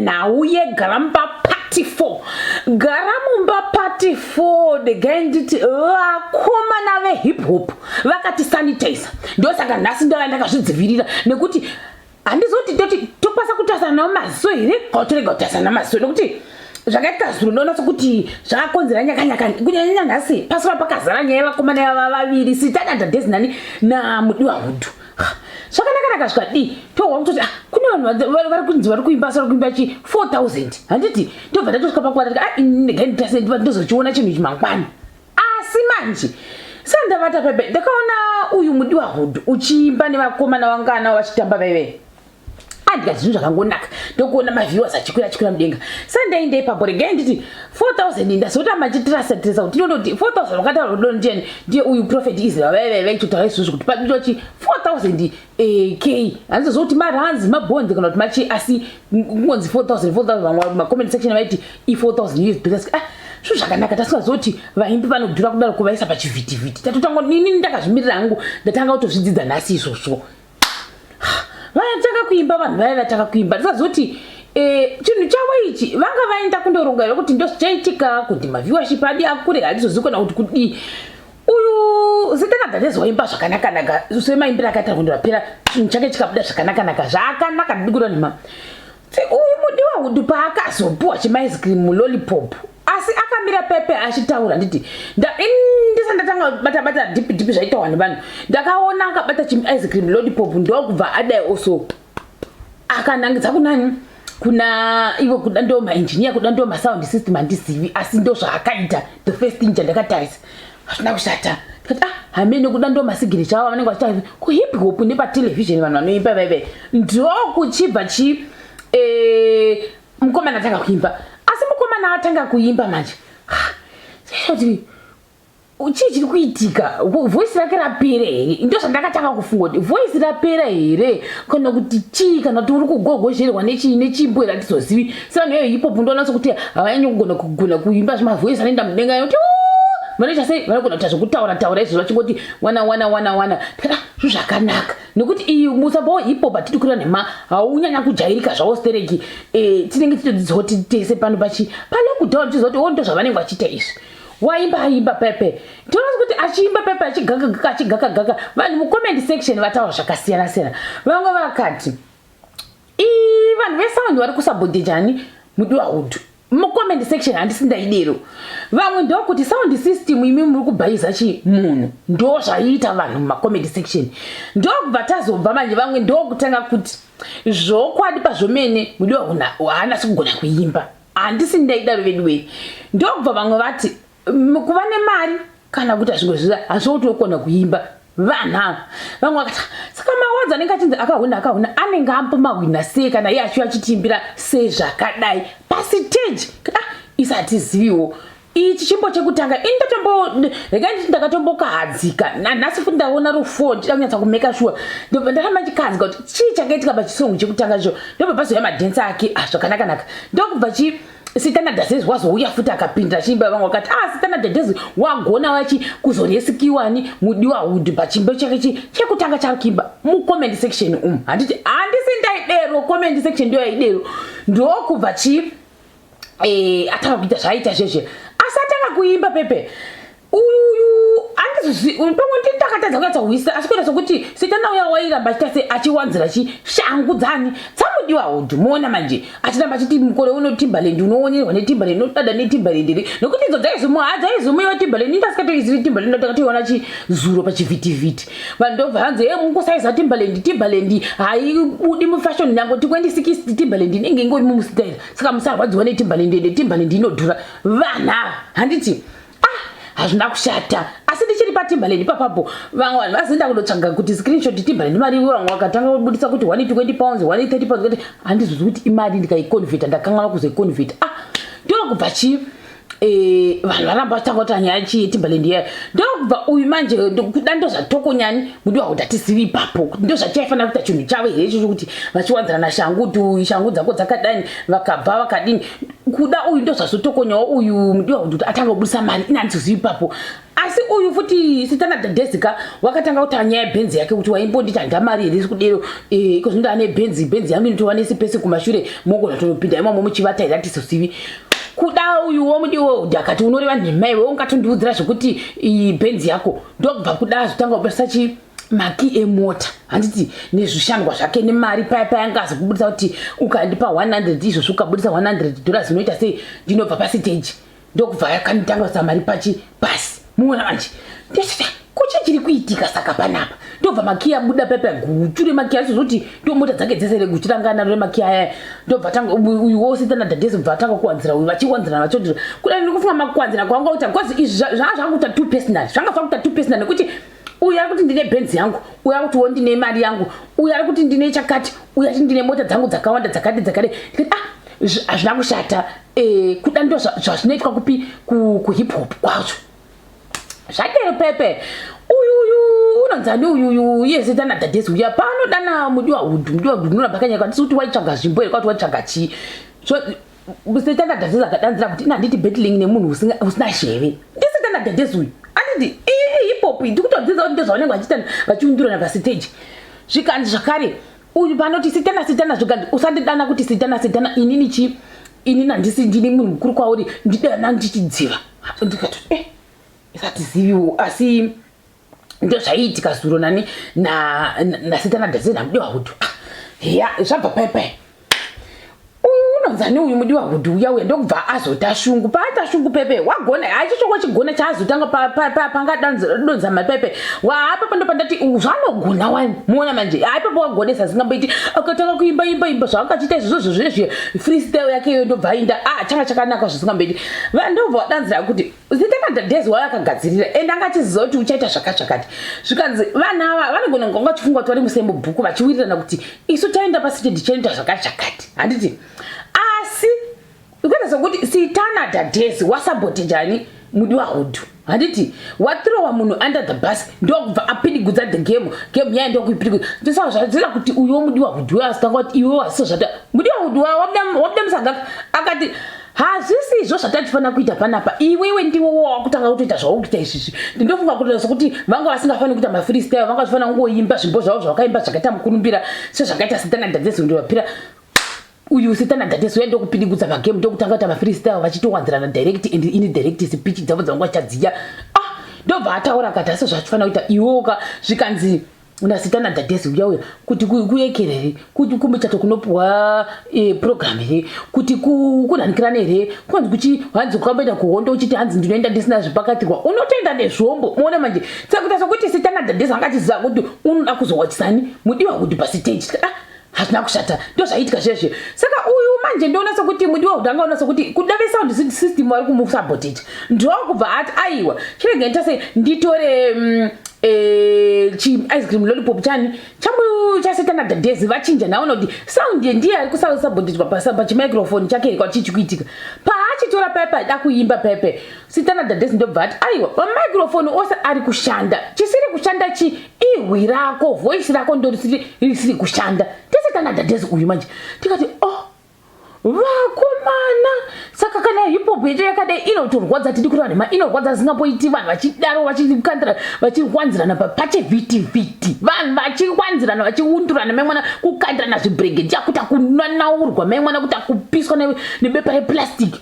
nhau yegaramba party 4 garamumba party 4 the ganditi akoma nave hip hop vakati sanitizer ndosaka nhasi ndakazvidzivirira nekuti handizoti toti tokwanisa kutasana namaziso here kwatorega kutasana namaziso nekuti zvakaita zuro ndoona sokuti zvakakonzera nyakanyaka kunyanya nhasi pasora pakazara nyaya yevakomana vaviri Sitana Dadezinani naMudiwa Hudu zvakanaka zvikadi tohwa kutoti kune vanhu vari kunzi vari kuimba 4000 handiti ndobva ndatosvika pakuti ndozochiona chinhu ichi mangwani asi manje sandavata pepe ndakaona uyu Mudiwa Hudu uchiimba nevakomana vangana vachitamba veve andika zvinhu zvakangonaka ndokuona maviewers achikwira mudenga sandainde ipapo regai nditi 4000 ndazotamba chitrasa kuti ndoti 4000 wakataura kuti ndiani ndiye uyu Prophet Israel veve chitaura izvozvo kuti paditochi 4000 k handizozoti maranzi mabhonzi kana kuti machi asi kungonzi 4000 vamwe macomment section vaiti i4000 US dollars zvinhu zvakanaka tasingazoti vaimbi vanodhura kudaro kuvaisa pachivhitivhiti tatotanga nini ndakazvimirira hangu ndatanga kutozvidzidza nhasi izvozvo vatanga kuimba vanhu vaya vatanga kuimba tisazoti chinhu chavo ichi vanga vaenda kundoronga kuti ndozvichaitika kuti maviewership adi akure handizozikona kuti kudii uyu Sitana Dadezi waimba zvakanaka semaimbira akaita kundorapera chinhu chake chikabuda zvakanaka zvakanaka ndikura nema uyu Mudiwa Hudu paakazopuwa chimaice cream lollipop asi akamira pepe achitaura nditi ndisandatanga bata dipi zvaitawa nevanhu ndakaona akabata chimaice cream lollipop ndokubva adai also akanangidza kunani kuna ivo kuda ndo maengineer kuda ndo masound system handizivi asi ndo zvaakaita the first thing chandakatarisa hazvina kushata ndikati hamene kuda ndo masignature avo vanenge vachitaura kuhip hop nepatelevision vanhu vanoimba veve ndokuchibva mukomana atanga kuimba asi mukomana atanga kuimba manje kuti chii chiri kuitika voice rake rapera here ndozvandakatanga kufunga kuti voice rapera here kana kuti chii kana kuti uri kugogozherwa nechimbo here hatizozivi sevanhu veyo hiphop ndoona sokuti havanyanyi kugona kuimba zvimavoice anoenda mudenga yoti vanoita sei vanogona kuita zvokutaura izvo vachingoti wana tikati zvinhu zvakanaka nekuti iyi musamba wehiphop hatiti kurira nhema haunyanya kujairika zvavo stereki tinenge titodzidzawo tese pano palockdown tizoti ndo zvavanenge vachiita izvi waimba pepe tinoona kuti achiimba pepe achigaka vanhu mucomment section vataura zvakasiyana vamwe vakati vanhu vesound vari kusabhodhejani Mudiwa Hudu mucomment section handisindaidero vamwe ndokuti sound system imi muri kubhayiza munhu ndo zvaiita vanhu mumacomment section ndokubva tazobva manje vamwe ndokutanga kuti zvokwadi pazvomene Mudiwa Hudu haanasi kugona kuimba handisindaidaro veduweni ndokubva vamwe vati kuva nemari kana kuti hazvingozviza hazvoti ukona kuimba vanhu vamwe vakati saka mawadzi anenge achinzi akahuna anenge ampa mahwina sei kana iye achiuya achitimbira sezvakadai pasiteji isatiziviwo ichi chimbo chekutanga regai nditi ndakatombokahadzika nhasi futi ndaona rufo ndida kunyatsa kumeka sure ndobva ndaramba chikahadzika kuti chii chakaitika pachisongo chekutanga cho ndobva pazoya madhensi ake zvakanaka ndokubva Sitana Dadezi wazouya futi akapindira chimba vamwe vakati Sitana Dadezi wagona wachi kuzoresikiwani Mudiwa Hudu pachimbo chake chekutanga chari kuimba mucomment section handisindaidero comment section ndiyo yaidero ndokubva atanga kuita zvaaita zveshe asi atanga kuimba pepe uyu pamwe ndakatadza kunyatsa kuisa asi kuita sokuti Sitana uya wairamba achita achiwanzira shangu dzani Mudiwa Hudu muona manje achiramba achiti mukore uno Timbaland unoonyerwa neTimbaland unodada neTimbaland nokuti idzo dzaizomuiwa Timbaland ndasikatoizivi Timbaland ndatakatoiona zuro pachivhitivhiti vanhu ndobva hanzi mukusaiza Timbaland haibudi mufashion nyango 2060 Timbaland inenge ingori mumustyle saka musarwadziwa neTimbaland inodhura vanhu handiti hazvina kushata asi ndichiri paTimbaland papapo vamwe vanhu vazoenda kundotsvaga kuti screenshot Timbaland mari vamwe vakatanga kubudisa kuti 120 pounds 130 pounds kuti handizozivi kuti imari ndikaiconvert ndakanganwa kuzoiconvert ndokubva vanhu varamba vachitanga kuti nyaya Timbaland iya ndokubva uyu manje kuda ndozvatokonyani Mudiwa Hudu hatizivi ipapo kuti ndozvachaifanira kuita chinhu chavo here ichocho kuti vachiwanzirana shangu kuti shangu dzako dzakadani vakabva vakadini kuda uyu ndozvazotokonyawo uyu Mudiwa Hudu atanga kubudisa mari ina handizozivi ipapo asi asi uyu futi sitana dadesika wakatanga kuti anyaya benzi yake kuti waimbondita ndamari here sikudero iko zvinda ane benzi yangu inotowa nesipesi kumashure mogona tonopinda imomo muchivata here tisosivi kuda uyu womudiwo akati unoreva nhemaiwe ungatondiudzira zvekuti benzi yako ndokubva kuda zvotanga kubarisa maki emota handiti nezvishandwa zvake nemari paya yangazi kubudisa kuti ukandipa 100 izvo ukabudisa $100 unoita sei ndinobva pasiteji ndokubva yakanitanga kusa mari pachi basi muona manje kuchi chiri kuitika saka panapa ndobva maki abuda papa guchu remaki acho zoti ndomota dzake dzese reguchu rangana remaki aya ndobva tanga uyu wositana dadhesi bva tanga kuwanzira uyu vachiwanzira vachodira kuda ndikufunga makuwanzira kwanga kuti because izvi zvakuita too personal zvanga zvakuita too personal nekuti uyu ari kuti ndine benzi yangu uyu ari kuti wo ndine mari yangu uyu ari kuti ndine chakati uyu ati ndine mota dzangu dzakawanda dzakade hazvina kushata kuda ndo zvazvinoitwa kupi kuhip hop kwacho zvadero pepe uyu unonzani uyu yezitana dadhesi uya panodana mudiwa hudhu nonabakanyaka ndisi kuti waitsvaga zvimbo here kwati waitsvaga chii sitana dadhesi akadanzira kuti inanditi battling nemunhu usina sheve ndisitana dadhesi uyu anditi hip hop ndikutodzidza kuti ndozvavanenge vachiita vachiundurana pasiteji zvikanzi zvakare uyu panoti sitana zvikanzi usandidana kuti sitana inini handisi ndini munhu mukuru kwauri ndidana ndichidziva ndikati isatiziviwo asi ndo zvaiitika zuro nani nasitana dadhesi namudiwa hudhu ya zvabva paipai unonzani uyu mudiwa hudhu uya ndokubva azota shungu paata shungu pepe wagona hachishoko chigona chaazotanga pangadonza mapepe waapapo ndopandati zvanogona wani muona manje aipapo wagonesa zingamboiti akatanga kuimba zvaakachiita izvozvo zvezve freestyle yake iyo ndobva ainda changa chakanaka zvisingamboiti ndobva wadanzira kuti sitana dadhesi waakagadzirira ende angachiziva kuti uchaita zvakati zvikanzi vana ava vanogona ngonga vachifunga kuti vari musembobhuku vachiwirirana kuti isu taenda pasiteji chaita zvakati handiti asi ukaita sokuti sitana dadhesi wasabotejani mudiwa hudhu handiti wathrowa munhu under the bus ndokubva apidigudza the game yaye ndokuipidigudza ndosazvadzira kuti uyo mudiwa hudhu asitanga kuti iwe wasiso zvata mudiwa hudhu wabuda musagaka akati hazvisi izvo zvatatifanira kuita panapa iwewe ndiwe wakutanga kutoita zvaukuita izvizvi ndinofunga kuti sokuti vanga vasingafaniri kuita mafreestyle vanga vachifanira kungoimba zvimbo zvavo zvavakaimba zvakaita mukurumbira sezvakaita sitana dadhesi ndovapira uyu sitana dadhesi uya ndokupidigudza magame ndokutanga kuita mafreestyle vachitowanzirana direct and indirect speech dzavo dzavanga vachidziya ndobva ataura akati asi zvachifanira kuita iwoka zvikanzi unasitana dadhesi uya kuti kuyekerere kuti kumuchato kunopuwa program here kuti kunhanikirana here kwanzi kuchi hanzi ukamboenda kuhondo uchiti hanzi ndinoenda ndisina zvipakatirwa unotoenda nezvombo muone manje sekuita sokuti sitana dadhesi angachiziva kuti unoda kuzowachisani mudiwa hudhu pasiteji hazvina kushata ndozvaiitika zvezve saka uyu manje ndoona sokuti mudiwa hudhu angaona sokuti kudave sound system vari kumusabotage ndokubva ati aiwa chirege nditase nditore ice cream lollipop chani chasitana dadhesi vachinja naona kuti sound ndiye ari kusabotagwa pachimicrophone chake kwachichikuitika paachitora pepe da kuimba pepe sitana dadhesi ndobva ati aiwa pamicrophone ose ari kushanda chisiri kushanda ihwi rako voice rako risiri kushanda ndisitana dadhesi uyu manje tikati vakomana saka kana hip hop yecho yakadai inotorwadza tiri kureva nhema inorwadza zingapoiti vanhu vachidaro vachikandira vachiwanzirana pachivhitivhiti vanhu vachiwanzirana vachiundurana maimwana kukandirana zvibhregeti yakuita kunanaurwa maimwana kuita kupiswa nebepa replastic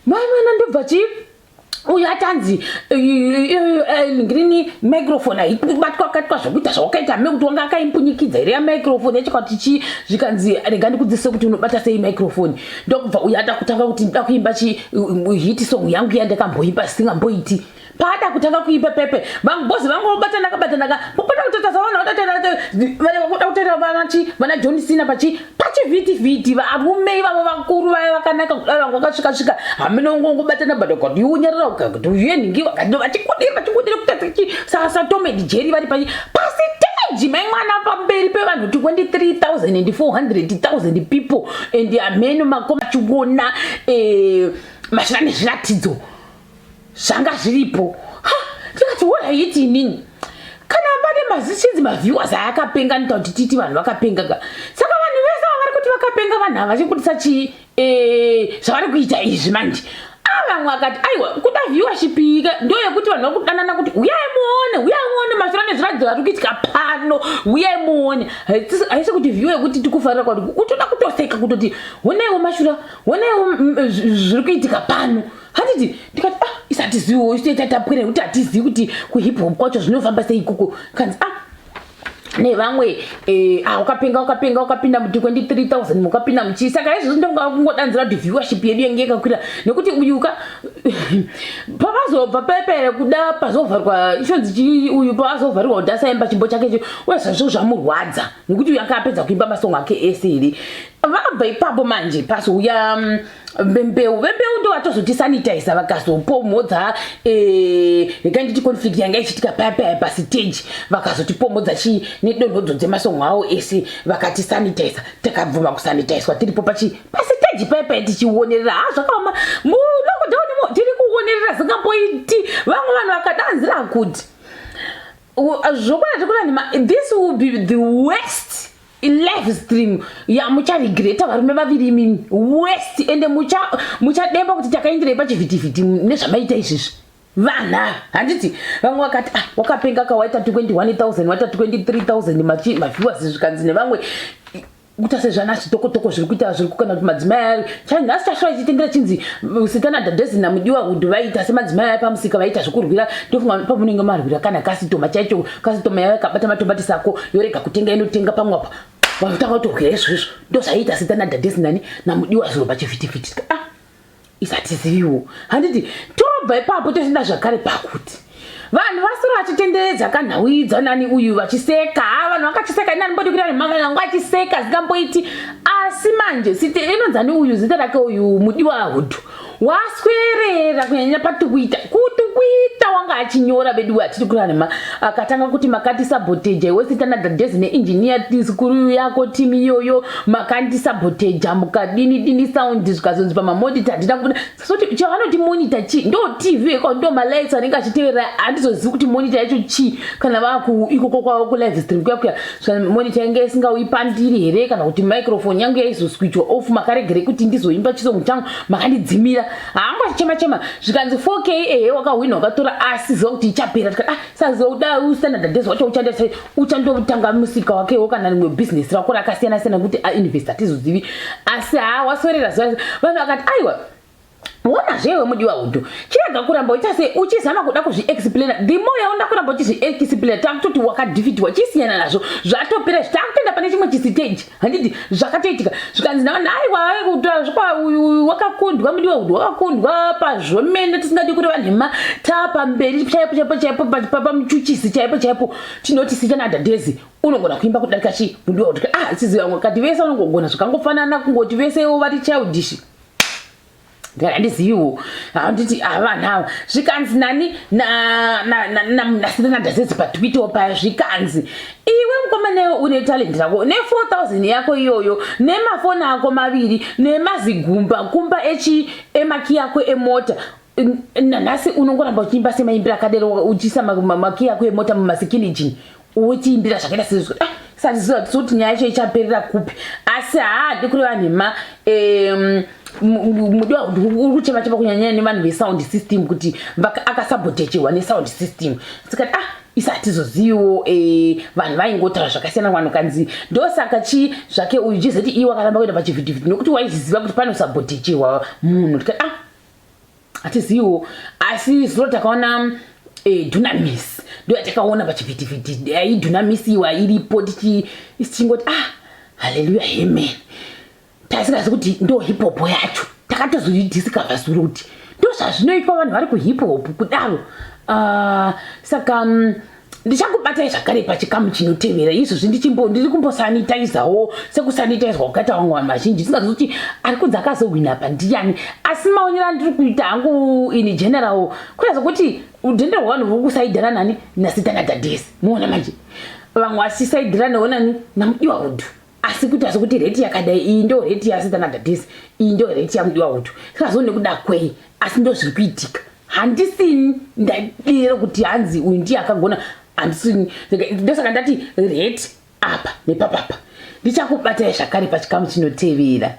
maimwana ndobva uyu atanzi ngirini microphone haibatwa katwa zvokuita zvawakaita hame kuti wanga akaimpunyikidza here yamicrophone yachikati zvikanzi rega ndikudzidzise kuti unobata sei microphone ndokubva uyu ada kutanga kuti ndida kuimba hit song yangu yandakamboimba singamboiti paada kutanga kuimba pepe vambozi vangobatanaka popota kutota zavana vana John Cena pachivhitivhiti varume ivavo vakuru vaya vakanaka kudai vanga vakasvika haminongongobatana badakati unyarara ukati uyeningiwa vachikodera kuti sasa Tom and Jerry vari pasiteji maimwana pamberi pevanhu 23,000 and 400,000 people and ameno makoma chiona mashina nezviratidzo zvanga zviripo tikati waiiti inini kana pane mazichinzi maviewers ayakapenga nita kuti titi vanhu vakapenga saka vanhu vese vari kuti vakapenga vanhu ava vachikudisa zvavari kuita izvi manje vamwe vakati aiwa kuda viewership ndo yekuti vanhu vakudanana kuti uyai muone mashura nezviratidzo vari kuitika pano uyai muone haisi kuti view yekuti tikufarira kuti utoda kutoseka kutoti honaiwo mashura honaiwo zviri kuitika pano handiti ndikati isatiziwo isitoita tapwire kuti hatizivi kuti kuhip hop kwacho zvinofamba sei ikoko kanzi nevamwe ukapinda muti 23,000 mukapinda muchi saka izvozvo ndongodanzira kuti viewership yedu yange yakakwira nekuti uyuka pavazobva pepere kuda pazovharwa ishonzi uyu pavazovharirwa kuti asaimba chimbo chakecho wezvazvo zvamurwadza nekuti uyu akapedza kuimba masongo ake eseri vabva ipapo manje pasouya mbeu ndo vatozotisanitiza vakazopomodza rekanditi conflict yanga ichitika paya pastage vakazotipomodza nedonhodzo dzemasongo avo ese vakatisanitiza takabvuma kusanitizwa tiripo pastage paya tichionerera zvakaoma mulockdown tiri kuonerera zingamboiti vamwe vanhu vakadanzira kuti zvokwadi tikunanima this will be the worst live stream mucharegreta varume vaviri imimi west ende muchademba kuti takaenderei pachivhitivhiti nezvamaita izvizvi vana handiti vamwe vakati wakapenga kawaita 21,000 waita 23,000 maviewers zvikanzi nevamwe kuita sezvana zvitokotoko zviri kuita zviri kukana kuti madzimai chanhasi chashora chitendera chinzi Sitana Dadesi naMudiwa Hood vaita semadzimai ai pamusika vaita zvokurwira ndofunga pamunenge marwira kana kasitoma chaicho kasitoma yakabata matomatisi ako yorega kutenga inotenga pamwapa vanotanga kutokwira izvozvo ndozvaita Sitana Dadesi naMudiwa zviro pachivhitivhiti isatiziviwo handiti tobva ipapo toenda zvakare pakuti vanhu vasura vachitenderedza kanhawidza nani uyu vachiseka vanhu vakachiseka nani mbodi kuti mama vangu vachiseka zingamboiti asi manje site inonzani uyu zita rake uyu Mudiwa Hood waswerera kunyanya patukuita wanga achinyora bedu achiti kuranema akatanga kuti makati sabotage weSitana Dadesi neengineer tisikuru yako timu iyoyo makandi sabotage mukadini sound zvikazonzi pamamonitor ndida kuti soti chavanoti monitor chi ndo TV ko ndo malights anenge achitevera handizozivi kuti monitor yacho chi kana vaku ikoko kwavo ku live stream kuya monitor yange isingauipandiri here kana kuti microphone yange yaizoswitch off makaregere kuti ndizoimba chisongo changu makandidzimira hangwa chema zvikanzi 4K wakahwina wakatora asi zokuti ichapera tikati sazoda Sitana Dadesi wacho uchandotanga musika wakewo kana rimwe business rako rakasiyana kuti ainvest atizozivi asi waswerera vanhu vakati aiwa wona zvewe Mudiwa Hood chirega kuramba uchizama kuda kuzviexplaina the more yaunda kuramba uchizviexplaina takutoti wakadhifitiwa chisiyana nazvo zvatopera zvitakutenda pane chimwe chistage handiti zvakatoitika zvikanzi navanhu aiwa kutora zvikwa uyu wakakundwa Mudiwa Hood wakakundwa pazvomene tisingadi kuti vanhema tapamberi chaipo pamuchuchisi chaipo tinoti Sitana Dadesi unogona kuimba kudarika chi Mudiwa Hood siziva vamwe kati vese unongogona zvakangofanana kungoti vesewo vari childish ndiziwo handiti vanhu ava zvikanzi nani naSitana Dadesi patwitter paya zvikanzi iwe mukomana une talent rako ne4,000 yako iyoyo nemafoni ako maviri nemazigumba kumba emaki yako emota nanhasi unongoramba uchiimba semaimbira akadero uchisa maki yako emota mumasikini uchiimbira zvakaita sezvo satiziva kuti nyaya yacho ichaperera kupi asi ndikuri vanhema Mudiwa Hood uri kuchema kunyanya nevanhu vesound system kuti akasabotagewa nesound system tikati isatizozivo vanhu vaingotaura zvakasiyana vanhu kanzi ndosaka chi zvake uyu chizoti iwe wakaramba kuenda pachivhitivhiti nokuti waiziva kuti panosabotagewa munhu tikati hatizivo asi zviro takaona Dunamis ndo yatakaona pachivhitivhiti Dunamis iwa iripo tichingoti haleluya amen taisikazi kuti ndo hip hop yacho takatozodiscover zuro kuti ndo zvazvinoitwa vanhu vari kuhip hop kudaro saka ndichakubatai zvakare pachikamu chinotevera izvozvi ndiri kumbosanitizawo sekusanitizwa kukaita vamwe vanhu vazhinji tisingazivi kuti ari kunzi akazohwina pa ndiani asi maonero andiri kuita hangu in general kuratidza kuti udhende rwavanhu ruri kusaidhana nani naSitana Dadesi muona manje vamwe vachisaidhiranawo nani naMudiwa Hood asi kuti reti yakadai iyi ndo reti yaSitana Dadesi iyi ndo reti yaMudiwa Hood sikazoone kuda kwei asi ndo zviri kuitika handisini ndadire kuti hanzi uyu ndiye akagona handisini ndosaka ndati reti apa nepapapa ndichakubatai zvakare pachikamu chinotevera.